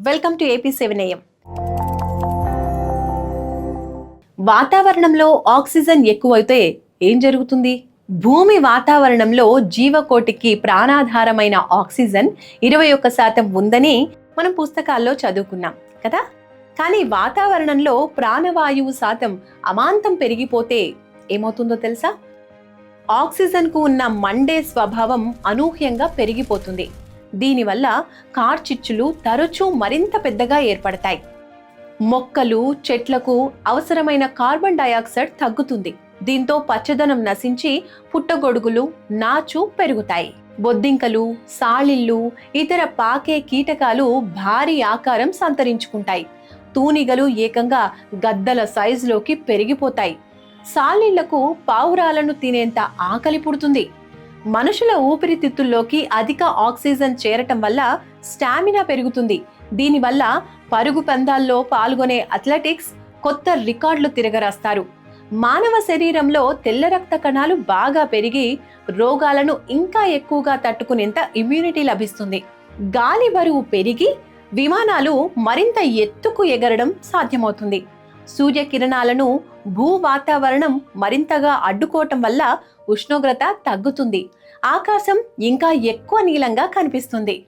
Welcome to AP7am. వాతావరణంలో oxygen ఎక్కువైతే ఏం జరుగుతుంది? భూమి వాతావరణంలో జీవకోటికి ప్రాణాధారమైన ఆక్సిజన్ 21% ఉందని మనం పుస్తకాల్లో చదువుకున్నాం కదా. కానీ వాతావరణంలో ప్రాణవాయువు శాతం అమాంతం పెరిగిపోతే ఏమవుతుందో తెలుసా? ఆక్సిజన్ కు ఉన్న మండే స్వభావం అనూహ్యంగా పెరిగిపోతుంది. దీనివల్ల కార్చిచ్చులు తరచూ మరింత పెద్దగా ఏర్పడతాయి. మొక్కలు, చెట్లకు అవసరమైన కార్బన్ డయాక్సైడ్ తగ్గుతుంది. దీంతో పచ్చదనం నశించి పుట్టగొడుగులు, నాచు పెరుగుతాయి. బొద్దింకలు, సాళిళ్ళు, ఇతర పాకే కీటకాలు భారీ ఆకారం సంతరించుకుంటాయి. తూనిగలు ఏకంగా గద్దల సైజులోకి పెరిగిపోతాయి. సాళిళ్లకు పావురాలను తినేంత ఆకలి పుడుతుంది. మనుషుల ఊపిరితిత్తుల్లోకి అధిక ఆక్సిజన్ చేరటం వల్ల స్టామినా పెరుగుతుంది. దీనివల్ల పరుగు పందాల్లో పాల్గొనే అథ్లెటిక్స్ కొత్త రికార్డులు తిరగరాస్తారు. మానవ శరీరంలో తెల్ల రక్త కణాలు బాగా పెరిగి రోగాలను ఇంకా ఎక్కువగా తట్టుకునేంత ఇమ్యూనిటీ లభిస్తుంది. గాలి బరువు పెరిగి విమానాలు మరింత ఎత్తుకు ఎగరడం సాధ్యమవుతుంది. సూర్యకిరణాలను భూ వాతావరణం మరింతగా అడ్డుకోవటం వల్ల ఉష్ణోగ్రత తగ్గుతుంది. ఆకాశం ఇంకా ఎక్కువ నీలంగా కనిపిస్తుంది.